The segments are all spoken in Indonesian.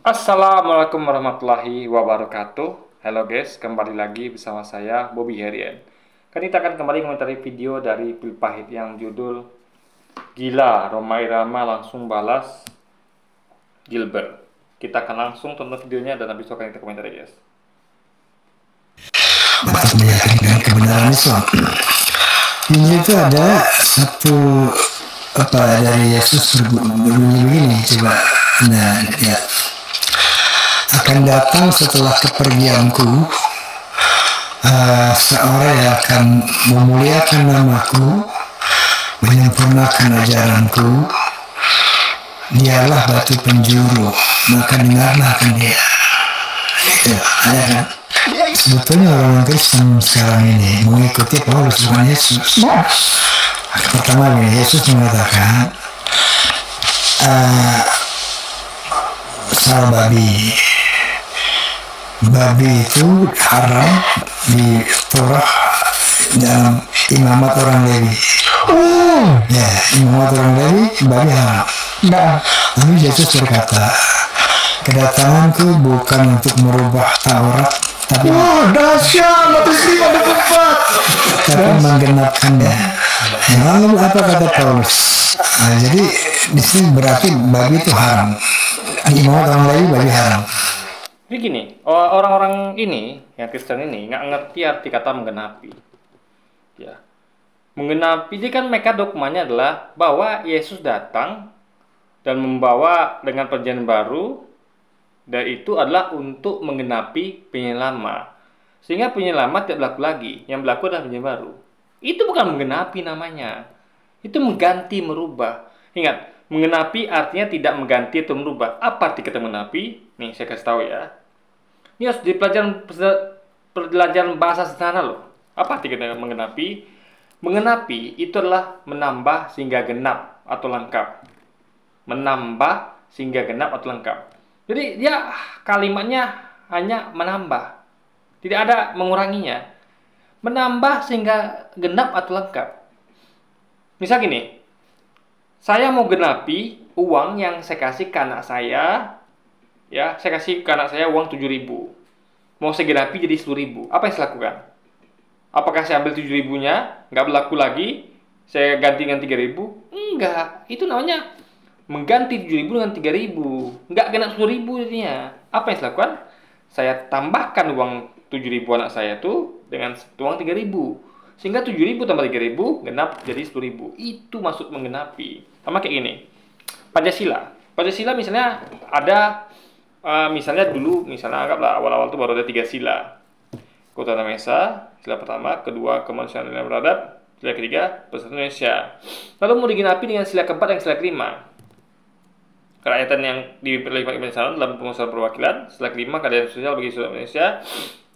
Assalamualaikum warahmatullahi wabarakatuh. Halo guys, kembali lagi bersama saya Bobby Herian. Kita akan kembali mengomentari video dari Pil Pahit yang judul Gila, Rhoma Irama langsung balas Gilbert. Kita akan langsung tonton videonya dan habis itu akan kita komentari guys. Untuk meyakinkan kebenaran Islam. Ini itu ada satu dari Yesus berbunyi begini, coba anda lihat. Akan datang setelah kepergianku seorang yang akan memuliakan namaku, menyempurnakan ajaranku. Dialah batu penjuru, maka dengarlah akan dia. Itu ada kan? Sebetulnya orang Kristen sekarang ini mengikuti Paulus bukan Yesus. Pertama Yesus mengatakan soal babi itu haram di Torah dalam imamat orang Lewi. Ya, imamat orang Lewi babi haram. Lalu Yesus berkata, kedatanganku bukan untuk merubah Taurat, tapi dahsyat, tapi menggenapkannya. Lalu apa kata Paulus? Jadi di sini berarti babi itu haram. Imamat orang Lewi babi haram. Jadi gini, orang-orang ini yang Kristen ini nggak ngerti arti kata menggenapi. Ya, menggenapi jadi kan mereka dogmanya adalah bahwa Yesus datang dan membawa dengan perjanjian baru, dan itu adalah untuk menggenapi perjanjian lama, sehingga perjanjian lama tidak berlaku lagi, yang berlaku adalah perjanjian baru. Itu bukan menggenapi namanya, itu mengganti, merubah. Ingat, menggenapi artinya tidak mengganti atau merubah. Apa arti kata menggenapi? Nih saya kasih tahu ya. Ini harus di pelajaran bahasa sederhana loh. Apa arti kata menggenapi? Menggenapi itu adalah menambah sehingga genap atau lengkap. Menambah sehingga genap atau lengkap. Jadi dia kalimatnya hanya menambah, tidak ada menguranginya. Menambah sehingga genap atau lengkap. Misal gini, saya mau genapi uang yang saya kasih ke anak saya. Ya, saya kasih ke anak saya uang 7.000. Mau saya genapi jadi 10.000. Apa yang saya lakukan? Apakah saya ambil 7.000-nya, nggak berlaku lagi, saya ganti dengan 3.000? Enggak, itu namanya mengganti 7.000 dengan 3.000. Nggak genap 10.000 jadinya. Apa yang saya lakukan? Saya tambahkan uang 7.000 anak saya tuh dengan uang 3.000. Sehingga 7.000 tambah 3.000 genap jadi 10.000. Itu maksud menggenapi. Sama kayak gini. Pancasila. Pancasila misalnya ada misalnya dulu, misalnya anggaplah awal-awal itu baru ada 3 sila. Keutamaan Esa, sila pertama, kedua kemanusiaan dan beradab, sila ketiga persatuan Indonesia. Lalu mau digenapi dengan sila keempat dan sila kelima. Kerakyatan yang diperlibatkan kebenaran dalam pengusahaan perwakilan, sila kelima keadilan sosial bagi seluruh Indonesia.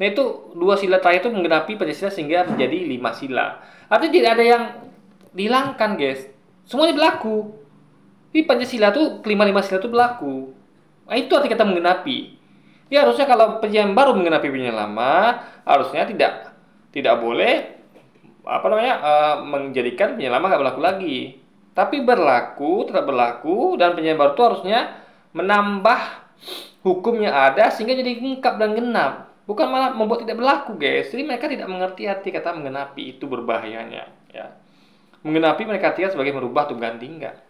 Nah itu dua sila terakhir itu menggenapi Pancasila sehingga menjadi 5 sila. Artinya tidak ada yang dihilangkan guys, semuanya berlaku. Di Pancasila tuh kelima-lima sila itu berlaku. Nah itu arti kata menggenapi. Ya harusnya kalau perjanjian baru menggenapi perjanjian lama, harusnya tidak boleh menjadikan perjanjian lama nggak berlaku lagi. Tapi berlaku, tetap berlaku, dan perjanjian baru itu harusnya menambah hukum yang ada sehingga jadi lengkap dan genap. Bukan malah membuat tidak berlaku guys. Jadi mereka tidak mengerti arti kata menggenapi, itu berbahayanya. Ya. Menggenapi mereka artinya sebagai merubah atau ganti, enggak.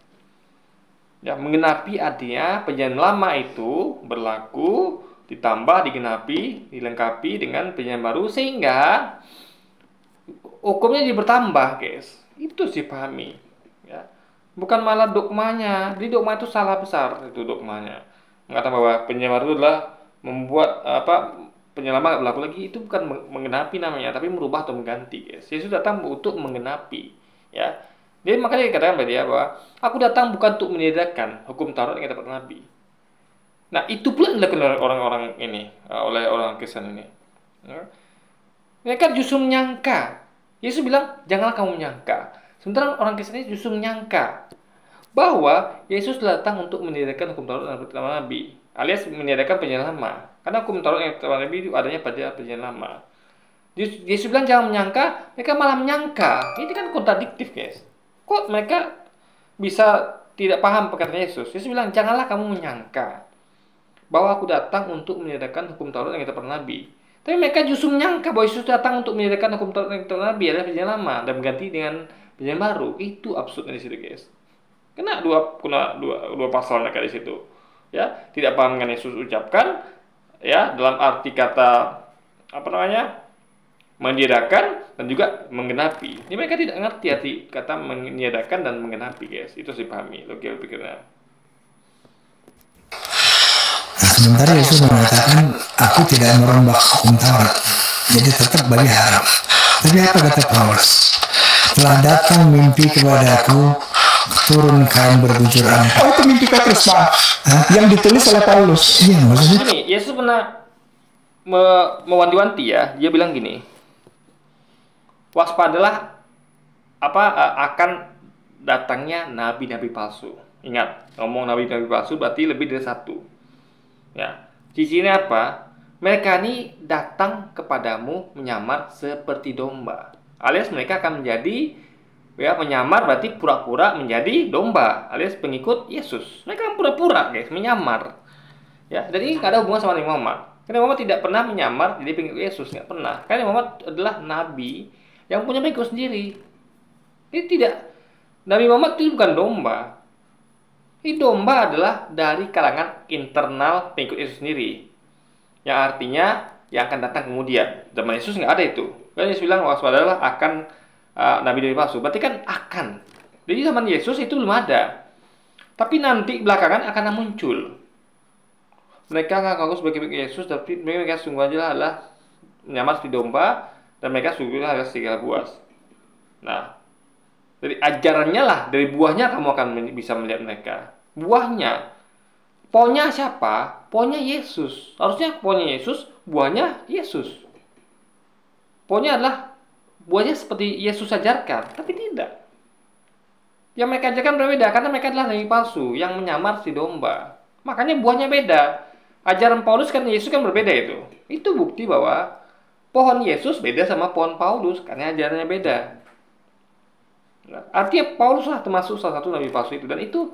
Ya, menggenapi artinya perjanjian lama itu berlaku, ditambah, digenapi, dilengkapi dengan perjanjian baru sehingga hukumnya jadi bertambah, guys. Itu sih pahami, ya. Bukan malah dogmanya. Jadi dogma itu salah besar itu dogmanya. Mengatakan bahwa perjanjian baru adalah membuat perjanjian lama nggak berlaku lagi, itu bukan menggenapi namanya, tapi merubah atau mengganti, guys. Yesus datang untuk menggenapi, ya. Jadi makanya dikatakan pada dia bahwa aku datang bukan untuk meniadakan hukum Taurat yang dapat Nabi. Nah itu pula yang dilakukan oleh orang-orang ini, oleh orang Kristen ini. Mereka justru menyangka. Yesus bilang janganlah kamu menyangka. Sementara orang Kristen ini justru menyangka bahwa Yesus datang untuk meniadakan hukum Taurat yang dapat Nabi, alias meniadakan perjanjian lama. Karena hukum Taurat yang dapat Nabi itu adanya pada perjanjian lama. Yesus bilang jangan menyangka, mereka malah menyangka. Ini kan kontradiktif guys. Kok mereka bisa tidak paham perkataan Yesus? Yesus bilang, janganlah kamu menyangka. bahwa aku datang untuk meniadakan hukum Taurat yang kita pernah Nabi. Tapi mereka justru menyangka bahwa Yesus datang untuk meniadakan hukum Taurat yang kita pernah Nabi adalah perjanjian lama dan mengganti dengan perjanjian baru. Itu absurdnya di situ, guys. Kena dua pasal mereka di situ. Ya, tidak paham dengan Yesus ucapkan, ya, dalam arti kata meniadakan dan juga menggenapi. Ini mereka tidak ngerti arti kata meniadakan dan menggenapi, guys. Itu sih pahami logika pikirnya. Nah, sementara Yesus mengatakan, aku tidak merombak hukum Taurat, jadi tetap bagi haram. Tapi apa kata Paulus? Telah datang mimpi kepadaku, turun kain berbujur angka. Oh, itu mimpi Petrus, Pak. Yang ditulis oleh Paulus. Iya, maksudnya Ini Yesus pernah mewanti-wanti ya. Dia bilang gini, waspadalah akan datangnya nabi-nabi palsu. Ingat, ngomong nabi-nabi palsu berarti lebih dari satu. Ya, cirinya apa? Mereka ini datang kepadamu menyamar seperti domba. Alias mereka akan menjadi, ya, menyamar berarti pura-pura menjadi domba, alias pengikut Yesus. Mereka kan pura-pura, guys, menyamar. Ya, jadi nggak ada hubungan sama Nabi Muhammad. Karena Muhammad tidak pernah menyamar jadi pengikut Yesus, nggak pernah. Karena Muhammad adalah nabi yang punya pengikut sendiri. Ini tidak, Nabi Muhammad itu bukan domba. Ini domba adalah dari kalangan internal pengikut Yesus sendiri, yang artinya yang akan datang kemudian. Zaman Yesus nggak ada itu. Kan Yesus bilang waspadalah akan nabi-nabi palsu. Berarti kan akan. Jadi zaman Yesus itu belum ada. Tapi nanti belakangan akan muncul. Mereka ngaku sebagai pengikut Yesus, tapi mereka sungguh aja adalah menyamar seperti domba, dan mereka sungguh adalah serigala buas. Nah, dari ajarannya lah, dari buahnya kamu akan bisa melihat mereka. Buahnya, pohonnya siapa? Pohonnya Yesus. Harusnya pohonnya Yesus, buahnya Yesus. Pohonnya adalah buahnya seperti Yesus ajarkan, tapi tidak. Yang mereka ajarkan berbeda, karena mereka adalah nabi palsu yang menyamar si domba. Makanya buahnya beda. Ajaran Paulus kan Yesus kan berbeda itu. Itu bukti bahwa pohon Yesus beda sama pohon Paulus, karena ajarannya beda. Nah, artinya Paulus lah termasuk salah satu nabi palsu itu. Dan itu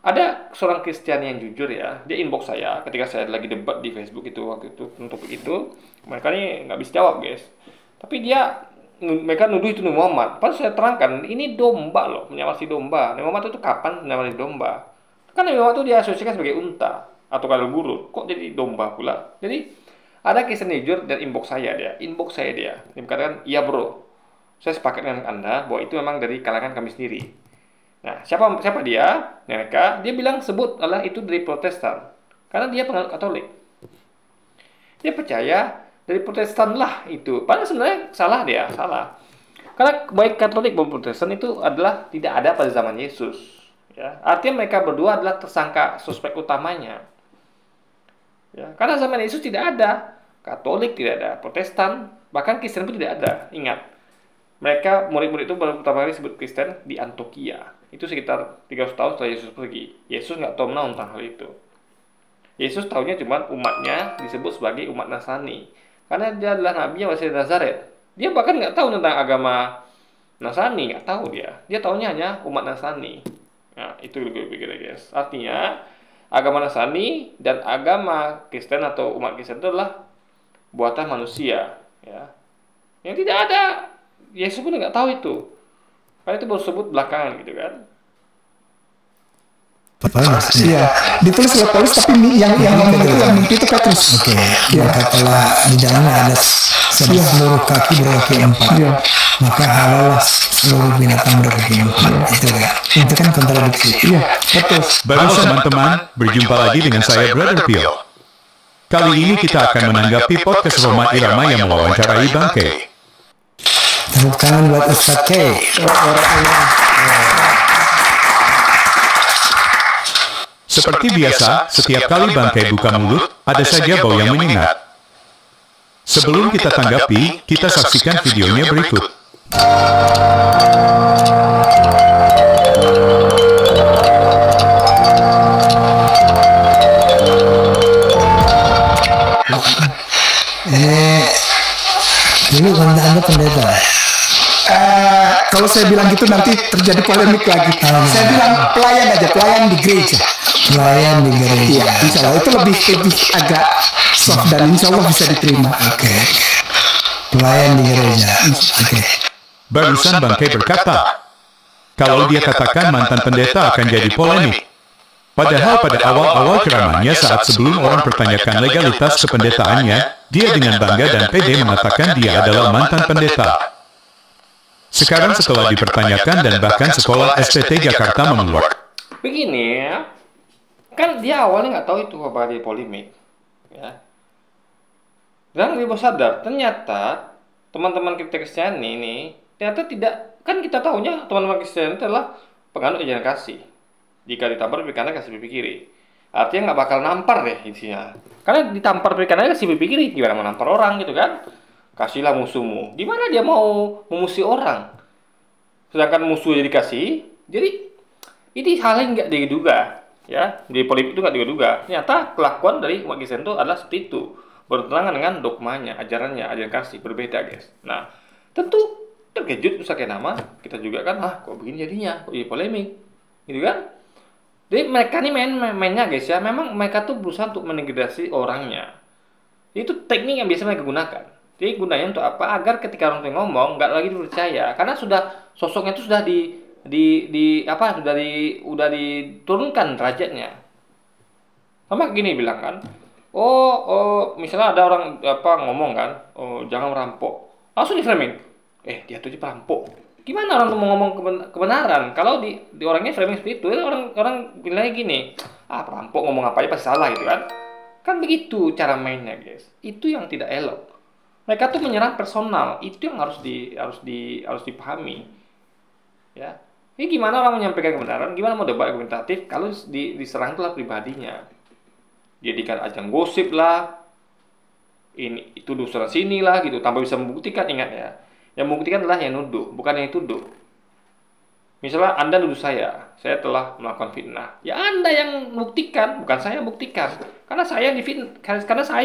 ada seorang Kristen yang jujur ya, dia inbox saya ketika saya lagi debat di Facebook itu waktu itu untuk itu. Mereka ini nggak bisa jawab, guys. Tapi mereka nuduh itu Nabi Muhammad. Pas saya terangkan, ini domba loh, menyamar si domba. Nabi Muhammad itu kapan menyamar si domba? Kan Nabi Muhammad itu diasosiasikan sebagai unta atau kadal burung. Kok jadi domba pula? Jadi ada Kristen jujur dan inbox saya dia. Dia mengatakan, iya bro, saya sepakat dengan Anda bahwa itu memang dari kalangan kami sendiri. Nah, siapa dia? Mereka, dia bilang sebut adalah itu dari Protestan. Karena dia penganut Katolik. Dia percaya dari Protestan lah itu. Padahal sebenarnya salah dia, salah. Karena baik Katolik maupun Protestan itu adalah tidak ada pada zaman Yesus. Ya, artinya mereka berdua adalah tersangka suspek utamanya. Ya, karena zaman Yesus tidak ada Katolik, tidak ada Protestan, bahkan Kristen pun tidak ada. Ingat, mereka murid-murid itu baru pertama kali disebut Kristen di Antioquia. Itu sekitar 300 tahun setelah Yesus pergi. Yesus nggak tahu menau tentang hal itu. Yesus tahunya cuma umatnya disebut sebagai umat Nasrani. Karena dia adalah nabi yang masih dari Nazaret. Dia bahkan nggak tahu tentang agama Nasrani, nggak tahu dia. Dia tahunya hanya umat Nasrani. Nah, itu gue pikir, guys. Artinya, agama Nasrani dan agama Kristen atau umat Kristen itu adalah buatan manusia. Ya. Yang tidak ada. Yesus pun nggak tahu itu. Karena itu baru sebut belakangan gitu kan. Paulus. Iya, ditulis oleh Paulus, tapi yang ngomong itu yang mimpi itu Petrus. Oke, maka telah di dalamnya ada seluruh kaki berkaki 4. Maka halalah seluruh binatang berkaki 4. Itu kan kontradiksi. Iya, betul. Baru teman-teman, berjumpa lagi dengan saya Brother Pio. Kali ini kita akan menanggapi podcast Roma Irama yang mewawancarai Bangke. Tepuk tangan buat Ustaz K. Seperti biasa, setiap kali Bangke buka mulut, ada saja bau yang menyengat. Sebelum kita tanggapi, kita saksikan videonya berikut. Dulu Anda pendeta. Kalau saya bilang gitu nanti terjadi polemik lagi. Saya bilang pelayan aja, pelayan di gereja. pelayan di Iya, gereja. insya Allah itu lebih agak soft dan insya Allah bisa diterima. Oke. Pelayan di gereja. Oke. Barusan Bangkai berkata, kalau dia katakan mantan pendeta akan jadi polemik. Padahal pada awal-awal ceramahnya saat sebelum orang pertanyakan legalitas kependetaannya, dia dengan bangga dan pede mengatakan dia adalah mantan pendeta. Sekarang setelah dipertanyakan dan bahkan sekolah STT Jakarta mengeluarkan. Begini ya, kan dia awalnya nggak tahu itu apa dia polemik, ya. Dan dia baru sadar, ternyata teman-teman kita Kristen ini ternyata tidak, kan kita tahunya teman-teman Kristen itu adalah penganut ajaran kasih. Jika ditampar pipi kanan kasih pipi kiri, artinya nggak bakal nampar deh intinya. Karena ditampar pipi kanan kasih pipi kiri, gimana mau nampar orang gitu kan? Kasihlah musuhmu. Di mana dia mau memusuhi orang? Sedangkan musuh jadi kasih, jadi ini hal yang nggak diduga, ya. Di politik itu nggak diduga. Ternyata kelakuan dari umat Kristen itu adalah seperti itu, bertentangan dengan dogmanya, ajarannya, ajaran kasih berbeda, guys. Nah, tentu terkejut bisa kayak nama kita juga kan, kok begini jadinya, kok jadi polemik, gitu kan? Jadi mereka ini mainnya guys ya, memang mereka tuh berusaha untuk menegradasi orangnya. Itu teknik yang biasa mereka gunakan. Jadi gunanya untuk apa? Agar ketika orang itu ngomong nggak lagi dipercaya, karena sudah sosoknya itu sudah sudah diturunkan derajatnya. Sama gini bilang kan, misalnya ada orang ngomong kan, jangan merampok, langsung di framing, dia tuh perampok. Gimana orang mau ngomong kebenaran kalau di orangnya framing seperti itu, orang bilangnya gini, perampok ngomong apa aja pasti salah gitu kan. Kan begitu cara mainnya, guys. Itu yang tidak elok. Mereka tuh menyerang personal, itu yang harus dipahami. Ya. Ini gimana orang menyampaikan kebenaran, gimana mau debat argumentatif kalau diserang itulah pribadinya. Jadikan ajang gosip lah. Itu dosa sini lah gitu, tanpa bisa membuktikan, ingat ya. Yang membuktikan adalah yang nuduh, bukan yang tuduh. Misalnya Anda nuduh saya telah melakukan fitnah. Ya Anda yang membuktikan, bukan saya yang buktikan. Karena saya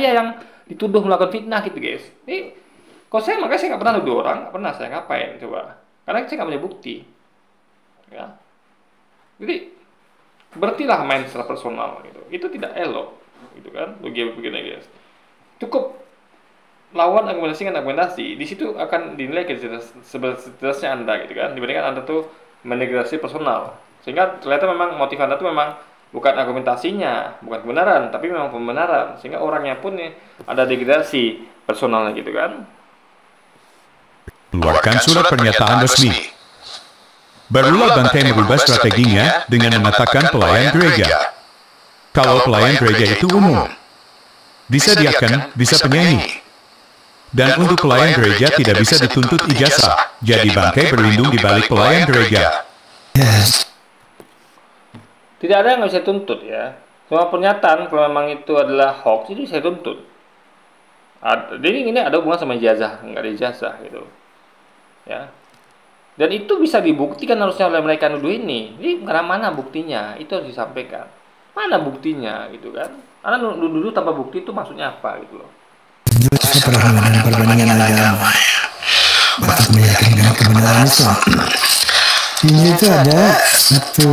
yang dituduh melakukan fitnah gitu, guys. Kalau saya makanya saya nggak pernah nuduh orang, nggak pernah saya ngapain coba. Karena saya nggak punya bukti. Ya. Jadi berhentilah main secara personal gitu. Itu tidak elok, gitu kan? Begini, guys. Cukup lawan argumentasi dengan argumentasi, di situ akan dinilai kecerdasannya Anda gitu kan, dibandingkan Anda tuh menegradasi personal, sehingga ternyata memang motif Anda tuh memang bukan argumentasinya, bukan kebenaran, tapi memang pembenaran, sehingga orangnya pun ada degradasi personalnya gitu kan. Keluarkan surat pernyataan resmi. Barulah Bangkai merubah strateginya dengan mengatakan pelayan gereja. Kalau pelayan gereja itu umum, disediakan, bisa penyanyi. Dan untuk pelayan gereja tidak bisa dituntut ijazah, jadi Bangkai berlindung di balik pelayan gereja. Yes. Tidak ada yang nggak bisa tuntut ya. Semua pernyataan kalau memang itu adalah hoax itu bisa tuntut. Jadi ini ada hubungan sama ijazah, nggak ada ijazah gitu. Ya. Dan itu bisa dibuktikan harusnya oleh mereka nuduh ini. Jadi mana buktinya? Itu harus disampaikan. Mana buktinya gitu kan? Karena nuduh tanpa bukti itu maksudnya apa gitu loh. Perbandingan agama untuk meyakinkan kebenaran Islam. Ini itu ada satu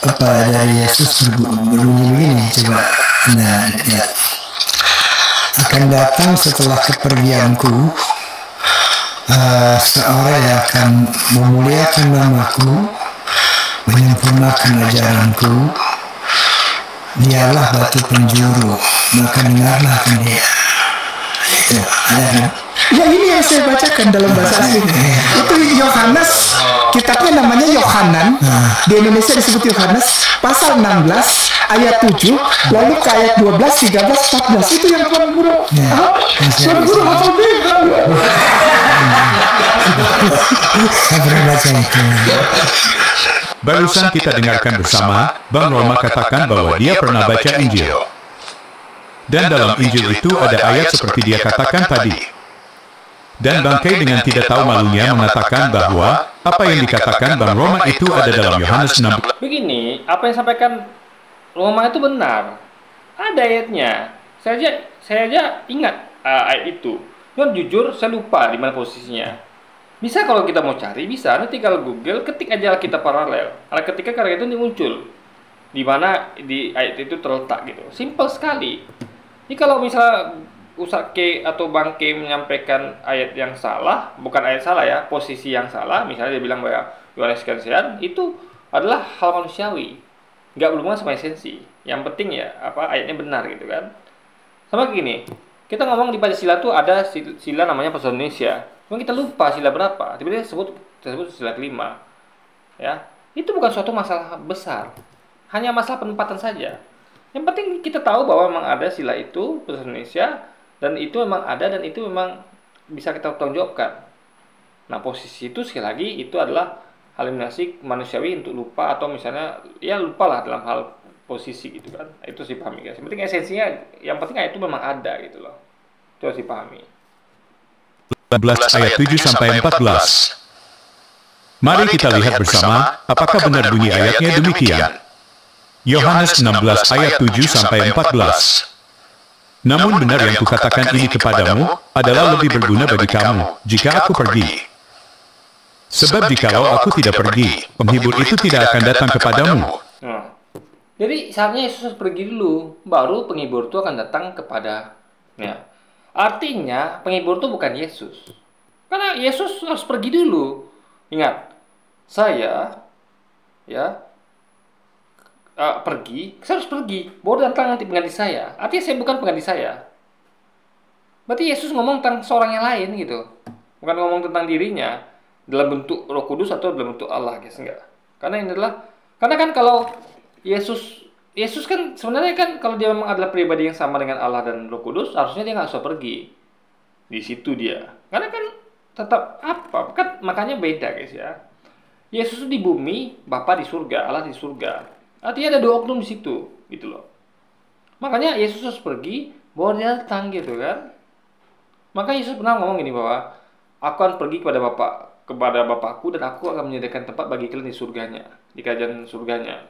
dari Yesus berbunyi begini, coba Anda lihat. Akan datang setelah kepergianku seorang yang akan memuliakan namaku, menyempurnakan ajaranku. Dialah batu penjuru, maka dengarlah ke dia. Ya ini yang saya bacakan dalam bahasa asing. Itu Yohanes, kitabnya namanya Yohanan. Di Indonesia disebut Yohanes, pasal 16 ayat 7, lalu ke ayat 12, 13, 14. Itu yang Tuan Guru. Tuan Guru hafal benar. Saya pernah baca itu. Barusan kita dengarkan bersama, Bang Roma katakan bahwa dia pernah baca Injil. Dan dalam Injil itu ada ayat seperti dia katakan tadi. Dan Bangkai dengan tidak tahu malunya mengatakan bahwa apa yang dikatakan Bang Roma itu ada dalam Yohanes 16. Begini, apa yang disampaikan Roma itu benar. Ada ayatnya. Saya aja ingat ayat itu. Cuman jujur saya lupa di mana posisinya. Bisa kalau kita mau cari, bisa. Nanti kalau Google, ketik aja Alkitab paralel. Ketika karya itu muncul. di mana di ayat itu terletak gitu. Simple sekali. Jadi kalau misalnya Ustaz K atau Bang K menyampaikan ayat yang salah, bukan ayat salah ya, posisi yang salah, misalnya dia bilang bahwa Yohanes sekian, itu adalah hal manusiawi, nggak berhubungan sama esensi. Yang penting ya ayatnya benar gitu kan. Sama gini, kita ngomong di Pancasila tuh ada sila namanya Persatuan Indonesia. Cuma kita lupa sila berapa, tiba-tiba tersebut sila kelima. Ya, itu bukan suatu masalah besar, hanya masalah penempatan saja. Yang penting kita tahu bahwa memang ada sila itu Persatuan Indonesia, dan itu memang ada dan itu memang bisa kita pertanggungjawabkan. Nah, posisi itu sekali lagi itu adalah hal manusiawi untuk lupa, atau misalnya ya lupalah dalam hal posisi gitu kan. Itu sih pahami guys. Yang penting esensinya, yang penting itu memang ada gitu loh. Itu harus dipahami. 14 ayat 7 sampai 14. Mari kita lihat bersama apakah benar bunyi ayatnya demikian. Yohanes 16 ayat 7 sampai 14. Namun benar yang kukatakan ini kepadamu adalah lebih berguna bagi kamu jika aku pergi. Sebab jikalau aku tidak pergi, penghibur itu tidak akan datang kepadamu. Jadi saatnya Yesus pergi dulu, baru penghibur itu akan datang kepadanya. Artinya penghibur itu bukan Yesus, karena Yesus harus pergi dulu. Ingat, saya pergi, saya harus pergi, baru datang nanti pengganti saya. Artinya saya bukan pengganti saya. Berarti Yesus ngomong tentang seorang yang lain gitu, bukan ngomong tentang dirinya dalam bentuk Roh Kudus atau dalam bentuk Allah, guys, enggak. Karena kan kalau Yesus kan sebenarnya kan kalau dia memang adalah pribadi yang sama dengan Allah dan Roh Kudus, harusnya dia nggak usah pergi. Di situ dia. Karena kan tetap kan makanya beda guys ya. Yesus di bumi, Bapa di surga, Allah di surga. Artinya ada dua oknum di situ, gitu loh. Makanya Yesus harus pergi, baru dia datang gitu kan. Maka Yesus pernah ngomong gini bahwa aku akan pergi kepada Bapakku, dan aku akan menyediakan tempat bagi kalian di surganya, di kerajaan surganya.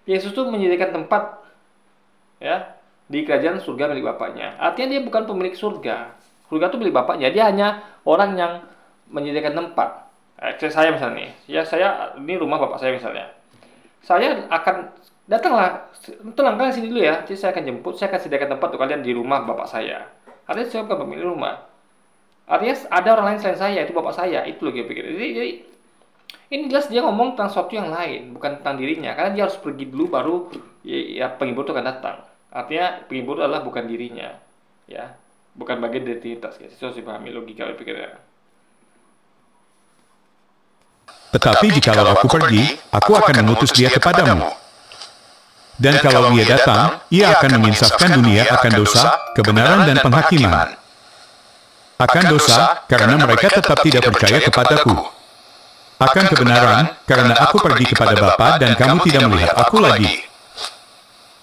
Yesus tuh menyediakan tempat ya di kerajaan surga milik Bapaknya. Artinya dia bukan pemilik surga. Surga itu milik Bapaknya. Dia hanya orang yang menyediakan tempat. Saya misalnya nih, ya saya ini rumah Bapak saya misalnya. Saya akan datanglah, tenang kalian sini dulu ya. Jadi saya akan jemput, saya akan sediakan tempat untuk kalian di rumah Bapak saya. Artinya saya bukan pemilik rumah. Artinya ada orang lain selain saya, itu Bapak saya. Itu loh gue pikir. Jadi ini jelas dia ngomong tentang sesuatu yang lain, bukan tentang dirinya. Karena dia harus pergi dulu, baru ya penghibur itu akan datang. Artinya penghibur adalah bukan dirinya, ya, bukan bagian dari Trinitas. Itu harus dipahami logika pikirnya. Tetapi jikalau aku pergi, aku akan mengutus dia kepadamu. Dan kalau dia datang, ia akan menginsafkan dunia akan dosa, kebenaran dan penghakiman. Akan dosa, karena mereka tetap tidak percaya kepadaku. Akan kebenaran, karena aku pergi kepada Bapa dan kamu tidak melihat aku lagi.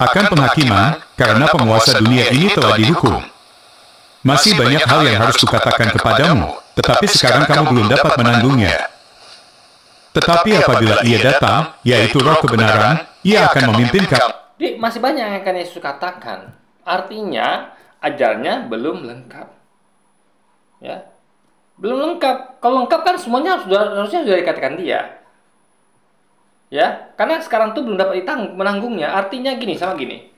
Akan penghakiman, karena penguasa dunia ini telah dihukum. Masih banyak hal yang harus kukatakan kepadamu, tetapi sekarang kamu belum dapat menanggungnya. Tetapi apabila ia datang, yaitu Roh kebenaran, ia akan memimpin kamu. Jadi masih banyak yang akan Yesus katakan. Artinya ajarnya belum lengkap. Ya. Belum lengkap. Kalau lengkap kan semuanya harusnya sudah dikatakan dia. Ya, karena sekarang tuh belum dapat menanggungnya. Artinya gini, sama gini.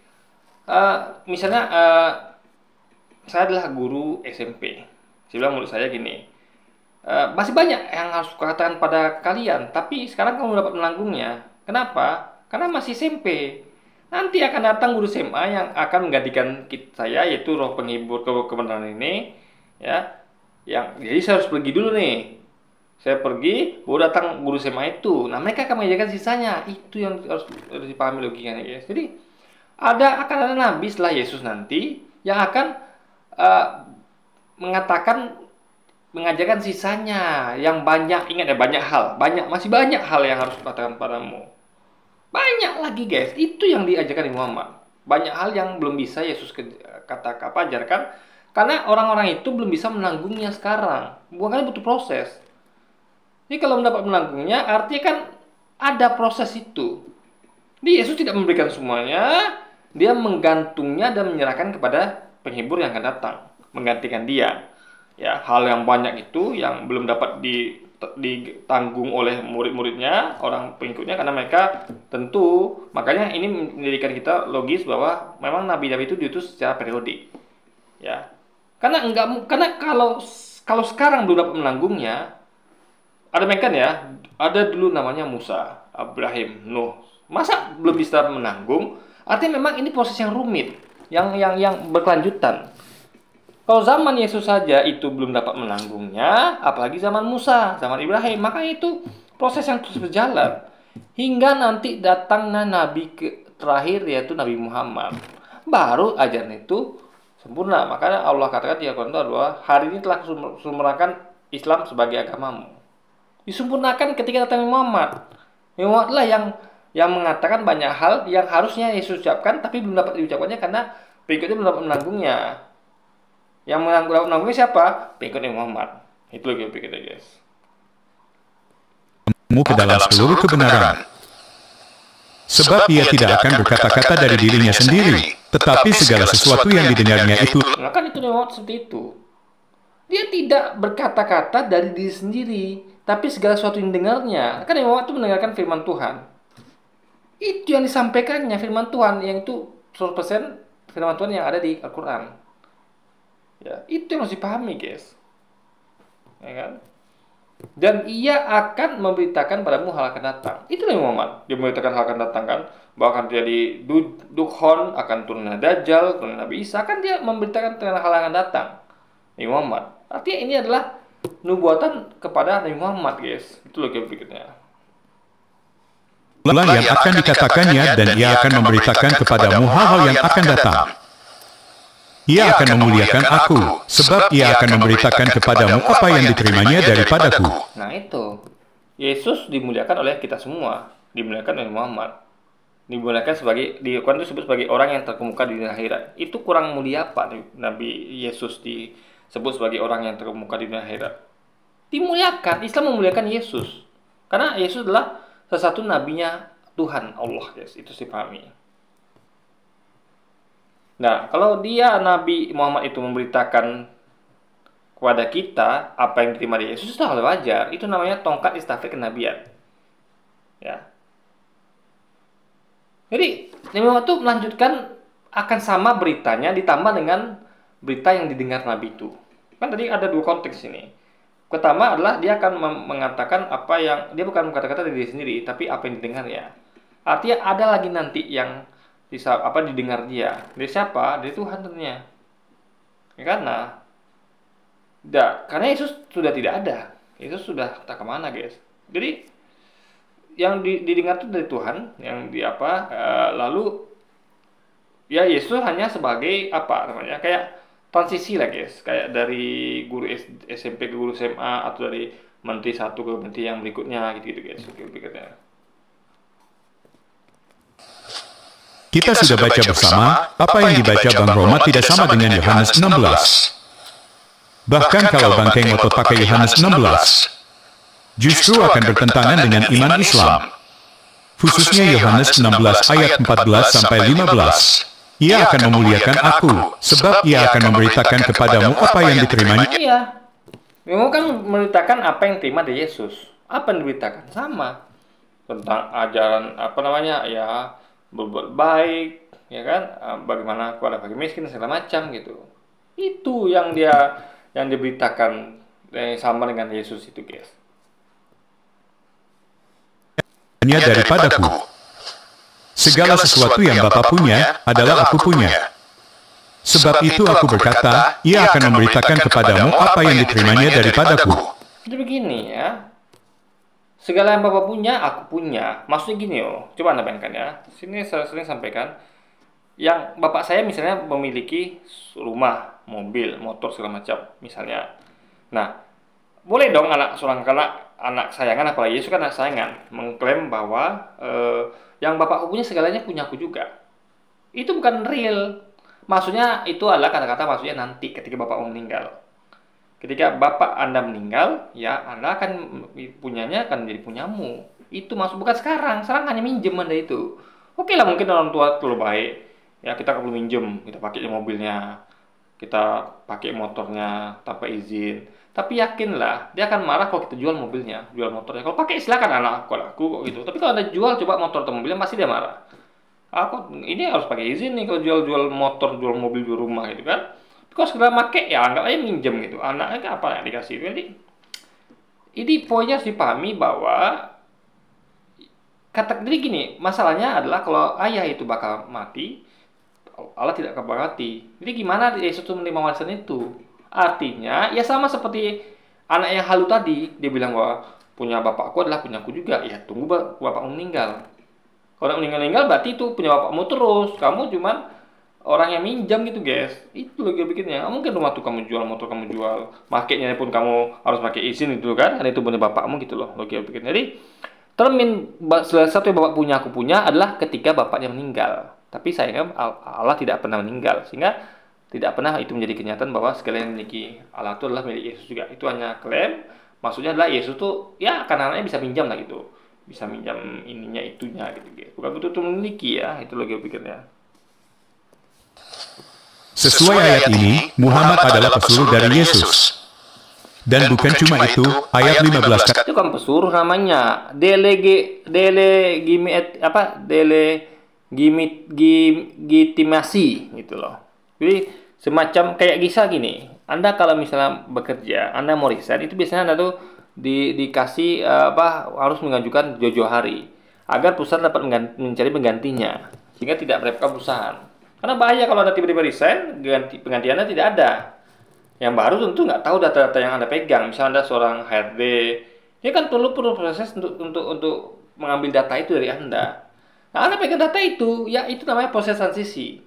Misalnya saya adalah guru SMP. Saya bilang menurut saya gini. Masih banyak yang harus kukatakan pada kalian, tapi sekarang kamu dapat menanggungnya. Kenapa? Karena masih SMP. Nanti akan datang guru SMA yang akan menggantikan saya, yaitu Roh penghibur kebenaran ini, ya. Jadi saya harus pergi dulu nih. Saya pergi, baru datang guru SMA itu. Nah, mereka akan menjaga sisanya. Itu yang harus dipahami logikanya, guys. Jadi akan ada nabi setelah Yesus nanti yang akan mengajarkan sisanya yang banyak. Ingat ya, masih banyak hal yang harus kukatakan padamu. Banyak lagi, guys. Itu yang diajarkan di Muhammad. Banyak hal yang belum bisa Yesus ajarkan. Karena orang-orang itu belum bisa menanggungnya sekarang. Bukan butuh proses. Jadi kalau mendapat menanggungnya, artinya kan ada proses itu. Jadi Yesus tidak memberikan semuanya. Dia menggantungnya dan menyerahkan kepada penghibur yang akan datang. Menggantikan dia. Ya, hal yang banyak itu yang belum dapat ditanggung oleh murid-muridnya, orang pengikutnya, karena mereka tentu, makanya ini menjadikan kita logis bahwa memang nabi-nabi itu diutus secara periodik. Ya. Karena kalau sekarang belum dapat menanggungnya, ada mereka ya, ada dulu namanya Musa, Ibrahim, Nuh. Masa belum bisa menanggung? Artinya memang ini proses yang rumit, yang berkelanjutan. Kalau zaman Yesus saja itu belum dapat menanggungnya, apalagi zaman Musa, zaman Ibrahim, maka itu proses yang terus berjalan hingga nanti datangnya nabi terakhir, yaitu Nabi Muhammad. Baru ajaran itu sempurna. Makanya Allah katakan di Al-Quran bahwa hari ini telah disempurnakan Islam sebagai agamamu. Disempurnakan ketika datang Muhammad. Muhammad lah yang mengatakan banyak hal yang harusnya Yesus ucapkan tapi belum dapat diucapkannya karena pengikutnya belum dapat menanggungnya. Yang menanggungnya siapa? Pengikutnya Muhammad. Itu lagi pikirnya, guys. Ke dalam seluruh kebenaran. Sebab ia tidak akan berkata-kata dari dirinya sendiri, tetapi segala sesuatu yang didengarnya itu. Nah, kan itu Muhammad seperti itu. Dia tidak berkata-kata dari diri sendiri, tapi segala sesuatu yang dengarnya. Kan Muhammad itu mendengarkan firman Tuhan. Itu yang disampaikannya, firman Tuhan, yang itu 100% firman Tuhan yang ada di Al-Quran. Ya, itu yang harus dipahami, guys. Ya kan? Dan ia akan memberitakan padamu hal akan datang. Itulah Muhammad. Dia memberitakan hal akan datang kan, bahwa akan terjadi Dukhon, akan turunnya Dajjal, turunnya Nabi Isa, kan dia memberitakan tentang hal akan datang. Nabi Muhammad. Artinya ini adalah nubuatan kepada Nabi Muhammad, guys. Itu loh berikutnya. Yang akan dikatakannya dan ia akan memberitakan kepadamu hal-hal yang akan datang. Ia akan memuliakan aku, sebab ia akan memberitakan kepadamu apa yang diterimanya daripadaku. Nah itu, Yesus dimuliakan oleh kita semua, dimuliakan oleh Muhammad, dimuliakan sebagai, di Quran itu disebut sebagai orang yang terkemuka di dunia akhirat. Itu kurang mulia apa Nabi Yesus disebut sebagai orang yang terkemuka di dunia akhirat? Dimuliakan, Islam memuliakan Yesus, karena Yesus adalah salah satu nabinya Tuhan Allah, guys. Itu dipahami. Nah, kalau dia Nabi Muhammad itu memberitakan kepada kita apa yang diterima dari Yesus, itu hal wajar. Itu namanya tongkat istafet kenabian. Ya. Jadi, Nabi Muhammad itu melanjutkan akan sama beritanya ditambah dengan berita yang didengar Nabi itu. Kan tadi ada dua konteks ini. Pertama adalah dia akan mengatakan apa yang dia bukan kata-kata dari diri sendiri, tapi apa yang didengarnya. Artinya ada lagi nanti yang didengar dia. Dari siapa? Dari Tuhan tentunya. Ya, karena Yesus sudah tidak ada. Yesus sudah tak kemana, guys. Jadi yang didengar itu dari Tuhan, yang lalu ya Yesus hanya sebagai kayak transisi lah, guys. Kayak dari guru SMP ke guru SMA, atau dari menteri satu ke menteri yang berikutnya, gitu guys. Berikutnya. Kita sudah baca bersama, apa yang dibaca Bang Roma tidak sama dengan Yohanes 16. Bahkan kalau Bang Keng ngotot pakai Yohanes 16, justru akan bertentangan dengan iman Islam. Khususnya Yohanes 16 ayat 14-15. Ia akan memuliakan aku, sebab ia akan memberitakan kepadamu apa yang diterimanya. Iya, memang kan memberitakan apa yang terima dari Yesus. Apa yang diberitakan? Sama. Tentang ajaran, ya, berbuat baik, ya kan, bagaimana kepada fakir miskin segala macam gitu. Itu yang diberitakan sama dengan Yesus itu, guys. Hanya daripadaku. Segala sesuatu yang Bapa punya adalah aku punya. Sebab itu aku berkata, ia akan memberitakan kepadamu apa yang diterimanya daripadaku. Jadi begini ya. Segala yang Bapak punya, aku punya. Maksudnya gini coba Anda bayangkan ya. Sini saya sering sampaikan, yang Bapak saya misalnya memiliki rumah, mobil, motor segala macam, misalnya. Nah, boleh dong anak sayangan, apalagi Yesus kan anak sayangan, mengklaim bahwa yang Bapak punya segalanya punya aku juga. Itu bukan real. Maksudnya itu adalah kata-kata maksudnya nanti ketika Bapak mau meninggal. Ketika Bapak Anda meninggal, ya Anda akan punyanya akan menjadi punyamu. Itu maksud, bukan sekarang. Sekarang hanya minjem Anda itu. Oke lah, mungkin orang tua terlalu baik. Ya, kita perlu minjem, kita pakai mobilnya. kita pakai motornya tanpa izin. Tapi yakinlah, dia akan marah kalau kita jual mobilnya, jual motornya. Kalau pakai silakan anakku kok gitu. Tapi kalau Anda jual coba motor atau mobilnya, pasti dia marah. Aku ini harus pakai izin nih kalau jual motor, jual mobil, jual rumah gitu kan. Tapi kalau sekedar pakai ya anggap aja minjem gitu. Anaknya kan apa yang dikasih. Jadi ini poinnya harus dipahami bahwa jadi gini, masalahnya adalah kalau ayah itu bakal mati, Allah tidak akan mati. Jadi gimana Yesus itu menerima warisan itu? Artinya ya sama seperti anak yang halu tadi, dia bilang bahwa punya bapakku adalah punyaku juga. Ya tunggu bapakmu meninggal. Kalau meninggal berarti itu punya bapakmu terus. Kamu cuman orang yang minjam gitu guys. Itu lagi bikinnya. Nggak mungkin rumah tuh kamu jual, motor kamu jual, makainya pun kamu harus pakai izin itu kan. Karena itu punya bapakmu gitu loh. Lagi bikin. Jadi termin salah satu yang bapak punya aku punya adalah ketika bapaknya meninggal. Tapi sayangnya Allah tidak pernah meninggal, sehingga tidak pernah itu menjadi kenyataan bahwa segala yang dimiliki Allah itu adalah milik Yesus juga. Itu hanya klaim. Maksudnya adalah Yesus tuh ya anak-anaknya bisa minjam lah gitu, bisa minjam ininya itunya gitu. Bukan betul tuh memiliki ya. Itu lagi pikirnya. Sesuai ayat ini, Muhammad adalah pesuruh dari Yesus. Dan bukan cuma itu, ayat 15 Itu kan pesuruh namanya. Delegitimasi gitu loh. Jadi semacam kayak kisah gini. Anda kalau misalnya bekerja, Anda mau resign, itu biasanya Anda tuh dikasih harus mengajukan jauh-jauh hari agar perusahaan dapat mencari penggantinya sehingga tidak merepotkan perusahaan. Karena bahaya kalau Anda tiba-tiba resign, pengganti Anda tidak ada. Yang baru tentu nggak tahu data-data yang Anda pegang. Misalnya Anda seorang HRD, dia kan perlu proses untuk mengambil data itu dari Anda. Nah, Anda pegang data itu, ya itu namanya proses transisi.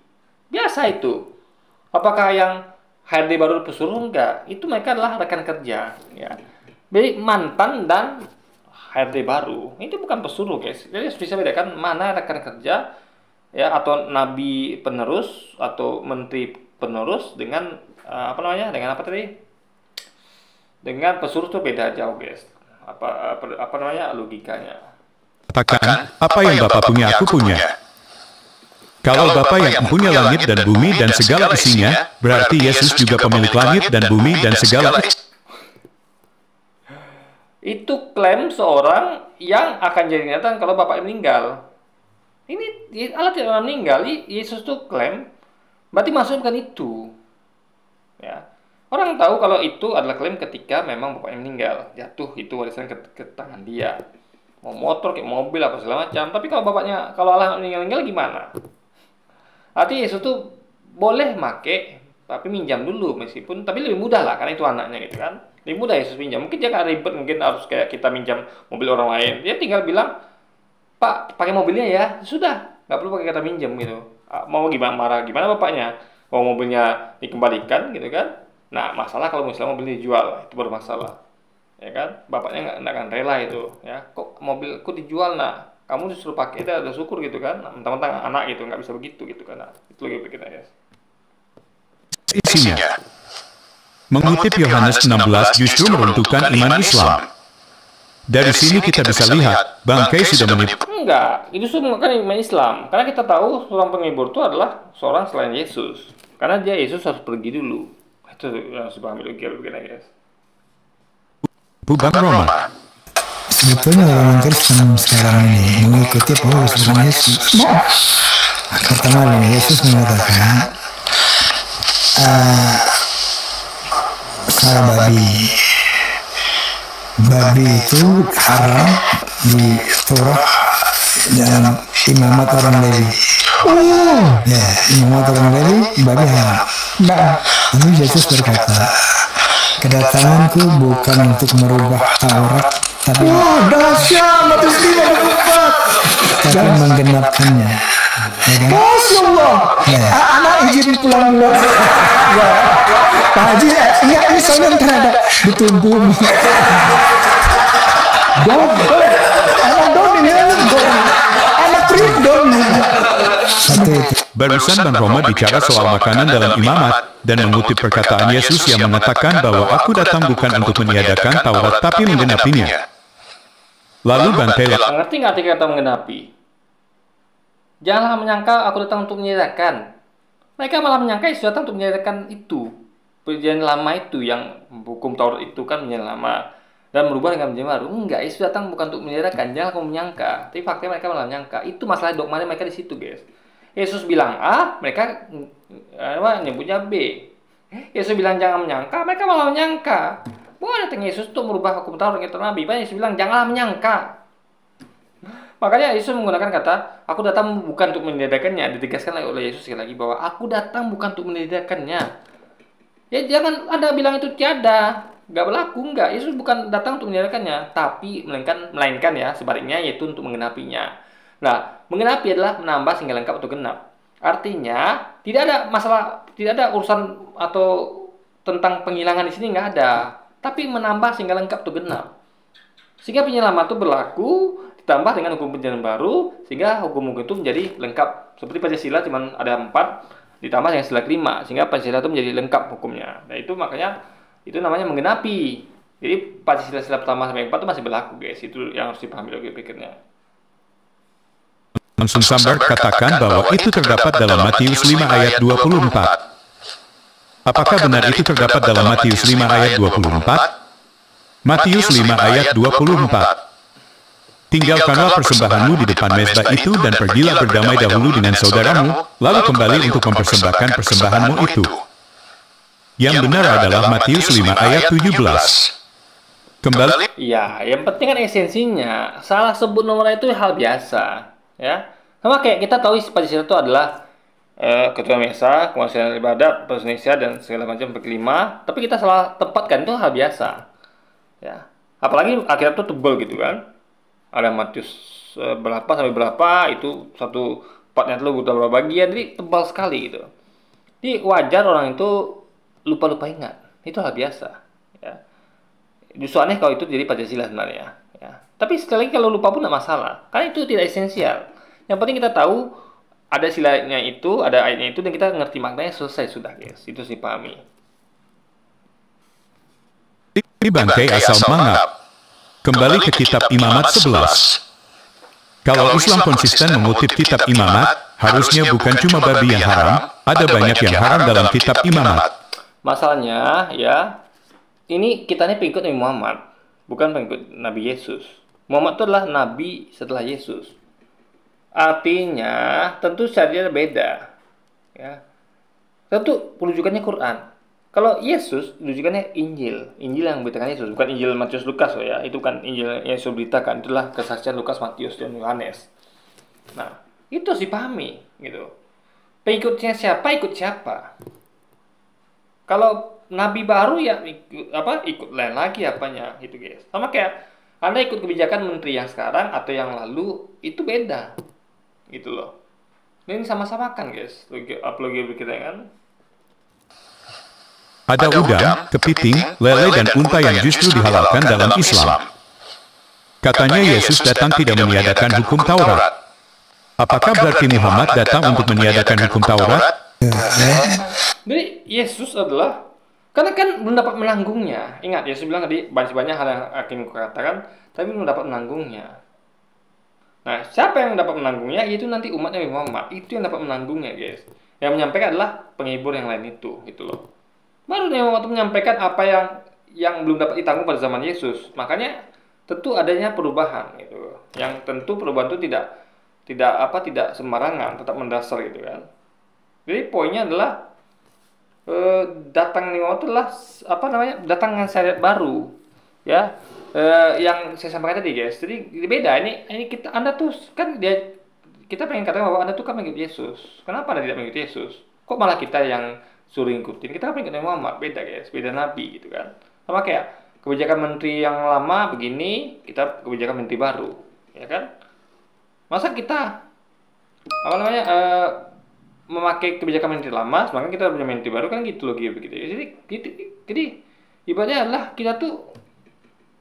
Biasa itu. Apakah yang HRD baru pesuruh? Enggak. Itu mereka adalah rekan kerja. Ya. Jadi mantan dan HRD baru. Itu bukan pesuruh guys. Jadi bisa bedakan mana rekan kerja ya atau nabi penerus atau menteri penerus dengan dengan apa tadi? Dengan pesuruh tuh beda jauh, guys. Apa namanya logikanya? katakan, apa yang Bapak punya aku punya. Kalau Bapa yang punya langit dan bumi dan segala isinya, berarti Yesus juga pemilik langit dan bumi dan segala isinya. Itu klaim seorang yang akan jadi kenyataan kalau bapaknya meninggal. Ini Allah tidak pernah meninggal. Yesus tuh klaim, berarti maksudnya bukan itu. Ya. Orang tahu kalau itu adalah klaim ketika memang bapaknya meninggal, jatuh itu warisan ke tangan dia. Mau motor, kayak mobil apa segala macam. Tapi kalau Allah meninggal gimana? Artinya Yesus tuh boleh make, tapi minjam dulu tapi lebih mudah lah karena itu anaknya gitu kan. Lebih mudah Yesus pinjam. Mungkin dia nggak ribet, mungkin harus kayak kita minjam mobil orang lain. Dia tinggal bilang, Pak, pakai mobilnya ya. Sudah, nggak perlu pakai kata minjam gitu. Mau gimana bapaknya? Mau mobilnya dikembalikan gitu kan? Nah, masalah kalau misalnya mobil dijual, itu baru masalah. Ya kan? Bapaknya nggak akan rela itu. Ya, kok mobilku dijual nak? Kamu disuruh pakai, itu ada syukur gitu kan? Mentang-mentang anak gitu, nggak bisa begitu gitu kan? Nah, itu lagi pikirnya ya. Isinya. Mengutip Yohanes 16 justru meruntuhkan iman Islam. Dari sini kita bisa lihat, bangkai sudah menipu. Enggak, itu bukan iman Islam. Karena kita tahu seorang penghibur itu adalah seorang selain Yesus. Karena Yesus harus pergi dulu. Itu yang harus dipahami begini guys. Bang Roma. Sebetulnya orang Kristen sekarang ini mengikuti Paulus bukan Yesus. Pertama Yesus mengatakan salah babi itu haram di Torah dalam imamat orang Lewi. Ya, imamat orang Lewi babi haram. Lalu Yesus berkata, kedatanganku bukan untuk merubah Taurat, tapi dahsyat tapi menggenapkannya. Ya kan? Masya Allah. Ya. Anak izin pulang dulu. Ya. Pak Haji, ingat ini soalnya ntar ada ditunggu. Anak trip dong. Barusan Bang Roma bicara soal makanan dalam imamat dan mengutip perkataan Yesus yang mengatakan bahwa aku datang bukan untuk meniadakan Taurat tapi menggenapinya. Lalu Bang Taylor, ngerti nggak arti kata menggenapi? Janganlah menyangka aku datang untuk menyediakan. Mereka malah menyangka Yesus datang untuk menyediakan itu. Perjanjian lama itu yang hukum Taurat itu kan perjanjian lama dan berubah dengan perjanjian baru. Enggak, Yesus datang bukan untuk menyediakan. Jangan kamu menyangka. Tapi faktanya mereka malah menyangka. Itu masalah dogma mereka di situ, guys. Yesus bilang A, mereka nyebutnya B. Yesus bilang jangan menyangka, mereka malah menyangka. Wah, datang Yesus untuk merubah hukum Taurat dan Nabi. Yesus bilang janganlah menyangka. Makanya Yesus menggunakan kata, aku datang bukan untuk menyediakannya. Ditegaskan oleh Yesus sekali lagi bahwa aku datang bukan untuk menyediakannya. Ya jangan Anda bilang itu tiada, nggak berlaku, nggak. Yesus bukan datang untuk menyediakannya, tapi melainkan ya sebaliknya, yaitu untuk menggenapinya. Nah, menggenapi adalah menambah sehingga lengkap atau genap. Artinya tidak ada masalah, tidak ada urusan atau tentang penghilangan di sini, nggak ada. Tapi menambah sehingga lengkap atau genap. Sehingga penyelamat itu berlaku ditambah dengan hukum perjanjian baru, sehingga hukum-hukum itu menjadi lengkap. Seperti Pancasila cuma ada 4 ditambah dengan sila kelima, sehingga Pancasila itu menjadi lengkap hukumnya. Nah itu makanya itu namanya menggenapi. Jadi Pancasila sila pertama sampai 4 itu masih berlaku, guys. Itu yang harus dipahami lagi pikirnya. Langsung Sambar katakan bahwa itu terdapat dalam Matius 5 ayat 24. Apakah benar itu terdapat dalam Matius 5 ayat 24? Matius 5 ayat 24. Tinggalkanlah persembahanmu di depan mezbah itu dan pergilah berdamai dahulu dengan saudaramu, lalu kembali untuk mempersembahkan persembahanmu itu. Yang benar adalah Matius 5 ayat 17. Kembali. Ya, yang penting kan esensinya. Salah sebut nomor itu hal biasa. Ya, sama kayak kita tahu isi Pancasila itu adalah ketua mesa, penguasaan ibadat, Indonesia dan segala macam berkelima. Tapi kita salah tempatkan, itu hal biasa. Ya, apalagi akhirnya itu tebal gitu kan. Ada Matius berapa sampai berapa, itu satu partnya itu berapa bagian, jadi tebal sekali gitu. Jadi wajar orang itu lupa-lupa ingat, itu hal biasa. Ya, justru aneh kalau itu jadi Pancasila sebenarnya. Ya. Tapi sekali lagi kalau lupa pun tidak masalah, karena itu tidak esensial. Yang penting kita tahu ada silanya itu, ada ayatnya itu, dan kita ngerti maknanya, selesai sudah, guys. Itu sih pahami. Di bangkai asal mangap. Kembali ke kitab Imamat 11. Kalau Islam konsisten mengutip kitab Imamat, harusnya bukan cuma babi yang haram, ada banyak yang haram dalam kitab Imamat. Masalahnya, ya, ini kita ini pengikut Nabi Muhammad, bukan pengikut Nabi Yesus. Muhammad itu adalah Nabi setelah Yesus. Artinya, tentu syariatnya beda. Ya. Tentu rujukannya Quran. Kalau Yesus, rujukannya Injil. Injil yang beritakan Yesus, bukan Injil Matius Lukas ya. Itu kan Injil yang Yesus beritakan, itulah kesaksian Lukas, Matius, dan Yohanes. Nah, itu sih pahami gitu. Pengikutnya siapa, ikut siapa. Kalau Nabi baru ya ikut lain lagi apanya gitu, guys. Sama kayak Anda ikut kebijakan menteri yang sekarang atau yang lalu, itu beda. Gitu loh. Ini sama-sama kan, guys. Logika kita kan. Ada udang, kepiting, lele, dan unta yang justru dihalalkan dalam Islam. Katanya Yesus datang tidak meniadakan hukum Taurat. Apakah berarti Muhammad datang untuk meniadakan hukum Taurat? Jadi Yesus adalah, karena kan belum dapat menanggungnya. Ingat, Yesus bilang tadi banyak hal yang akan kukatakan, tapi belum dapat menanggungnya. Nah, siapa yang dapat menanggungnya? Itu nanti umatnya Muhammad. Itu yang dapat menanggungnya, guys. Yang menyampaikan adalah penghibur yang lain itu, gitu loh. Baru Nabi Muhammad menyampaikan apa yang belum dapat ditanggung pada zaman Yesus. Makanya tentu adanya perubahan gitu. Yang tentu perubahan itu tidak sembarangan, tetap mendasar gitu kan. Jadi poinnya adalah datang Nabi Muhammad adalah datang dengan syariat baru. Ya. Yang saya sampaikan tadi, guys. Jadi beda ini Anda tuh kan kita pengen katakan bahwa Anda tuh kan mengikut Yesus. Kenapa Anda tidak mengikut Yesus? Kok malah kita yang suruh ngikutin? Kita kan pengikut Nabi Muhammad, beda, guys, beda nabi gitu kan. Sama kayak kebijakan menteri yang lama begini, kita kebijakan menteri baru, ya kan? Masa kita memakai kebijakan menteri lama, sedangkan kita punya menteri baru, kan gitu loh, begitu. Jadi ibaratnya adalah kita tuh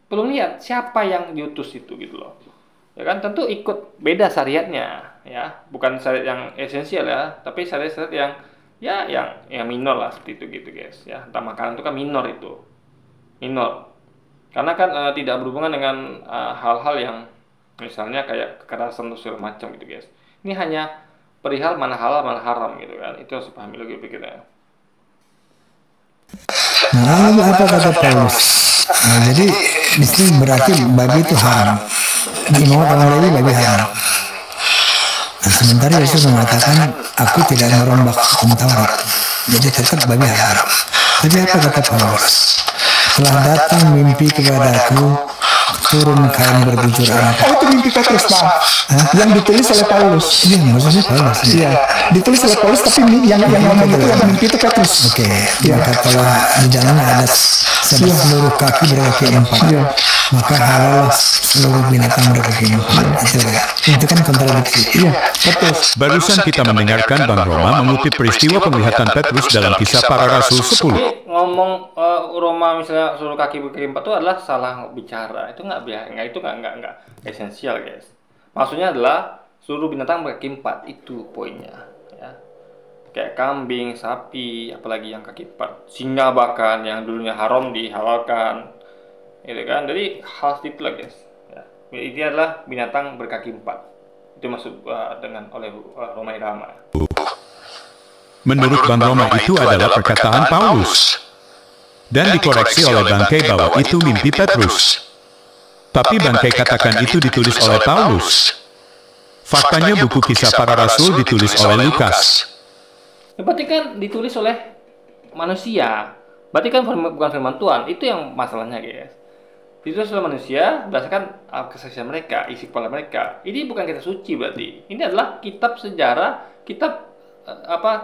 belum lihat siapa yang diutus itu gitu loh. Ya kan, tentu ikut beda syariatnya, ya, bukan syariat yang esensial ya, tapi syariat yang yang minor lah, seperti itu gitu, guys. Ya, entah makanan itu kan minor itu. Minor. Karena kan tidak berhubungan dengan hal-hal yang misalnya kayak kekerasan atau segala macam gitu, guys. Ini hanya perihal mana halal mana haram gitu kan. Itu harus dipahami logika pikirnya. Nah, lalu apa kata Paulus? Nah, jadi di sini berarti babi itu haram. Di imamat orang Lewi babi haram. Nah, sementara Yesus mengatakan, aku tidak merombak hukum Taurat. Jadi tetap babi haram. Tapi apa kata Paulus? Telah datang mimpi kepadaku, turun kain berbujur anak. Oh, itu mimpi Petrus, Bang. Yang ditulis oleh Paulus. Iya, maksudnya Paulus. Iya, ditulis oleh Paulus, tapi yang ngomong itu yang mimpi itu Petrus. Oke, maka telah di dalamnya ada sebab seluruh kaki berkaki empat. Iya. Maka halal seluruh binatang berkaki empat. Itu kan kontradiksi. Iya, betul. Barusan kita mendengarkan Bang Roma mengutip peristiwa penglihatan Petrus dalam Kisah Para Rasul 10. Jadi ngomong Roma misalnya suruh kaki berkaki empat itu adalah salah bicara. Itu nggak esensial guys. Maksudnya adalah seluruh binatang berkaki empat, itu poinnya. Ya. Kayak kambing, sapi, apalagi yang kaki empat, singa bahkan yang dulunya haram dihalalkan, gitu kan. Jadi hal itu lah guys. Ya. Ini adalah binatang berkaki empat. Itu masuk dengan oleh Roma Irama. Menurut Bang Roma itu adalah perkataan Paulus. Dan dikoreksi oleh Bangkai bahwa itu mimpi Petrus. Tapi Bangkai katakan itu ditulis oleh Paulus. Faktanya buku Kisah Para Rasul ditulis oleh Lukas. Berarti kan ditulis oleh manusia. Berarti kan bukan firman Tuhan. Itu yang masalahnya guys. Ditulis oleh manusia berdasarkan kesaksian mereka, isi kepala mereka. Ini bukan kitab suci berarti. Ini adalah kitab sejarah, kitab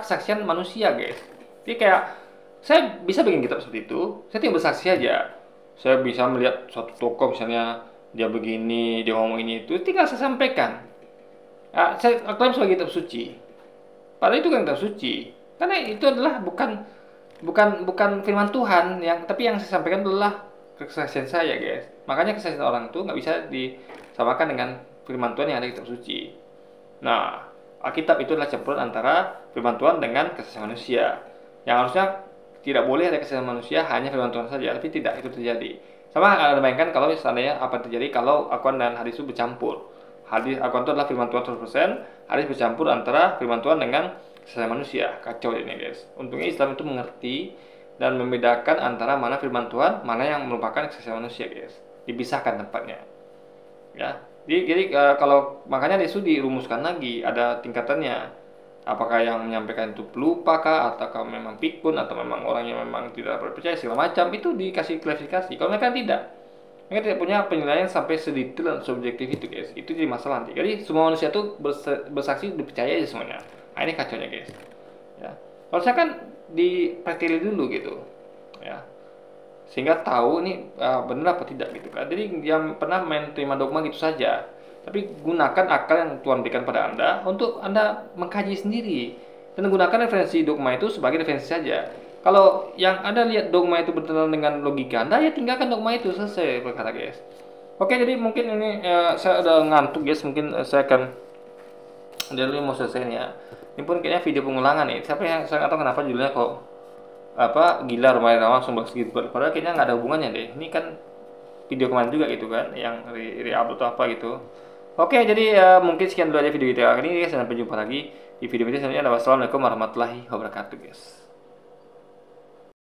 kesaksian manusia guys. Jadi kayak saya bisa bikin kitab seperti itu, saya tinggal bersaksi aja. Saya bisa melihat suatu tokoh misalnya dia begini, dia ngomong ini itu, tinggal saya sampaikan. Saya klaim sebagai kitab suci. Padahal itu kan kitab suci. Karena itu adalah bukan firman Tuhan, tapi yang saya sampaikan adalah kesaksian saya guys. Makanya kesaksian orang itu nggak bisa disamakan dengan firman Tuhan yang ada di kitab suci. Nah, Alkitab itu adalah campuran antara firman Tuhan dengan kesaksian manusia. Yang harusnya tidak boleh ada kesaksian manusia, hanya firman Tuhan saja, tapi tidak, itu terjadi. Sama Anda bayangkan kalau seandainya apa terjadi kalau Al-Quran dan hadis itu bercampur. Al-Quran itu adalah firman Tuhan 100%, hadis bercampur antara firman Tuhan dengan kesaksian manusia. Kacau ini guys. Untungnya Islam itu mengerti dan membedakan antara mana firman Tuhan, mana yang merupakan kesaksian manusia guys. Dipisahkan tempatnya. Ya. Jadi kalau makanya itu dirumuskan lagi, ada tingkatannya. Apakah yang menyampaikan itu pelupa kah, atau memang pikun, atau memang orang yang memang tidak percaya segala macam, itu dikasih klarifikasi. Kalau mereka tidak punya penilaian sampai sedetail dan subjektif itu guys. Itu jadi masalah nanti. Jadi semua manusia itu bersaksi dipercaya aja semuanya. Nah, ini kacaunya guys. Ya. Kalau saya kan dipreteli dulu gitu, ya, sehingga tahu ini benar apa tidak gitu kan. Jadi yang pernah main terima dogma gitu saja. Tapi gunakan akal yang Tuhan berikan pada Anda untuk Anda mengkaji sendiri. Dan gunakan referensi dogma itu sebagai referensi saja. Kalau yang Anda lihat dogma itu bertentangan dengan logika Anda, ya tinggalkan dogma itu, selesai berkata guys. Oke, jadi mungkin ini saya udah ngantuk guys. Mungkin saya akan dari mau selesai nih ya. Ini pun kayaknya video pengulangan nih. Siapa yang saya nggak tahu kenapa judulnya kok gila Roma Irama langsung segitu. Padahal kayaknya nggak ada hubungannya deh. Ini kan video kemarin juga gitu kan, yang re-upload atau apa gitu. Oke, jadi mungkin sekian dulu aja video kita kali ini guys. Sampai jumpa lagi di video selanjutnya. Wassalamualaikum warahmatullahi wabarakatuh guys.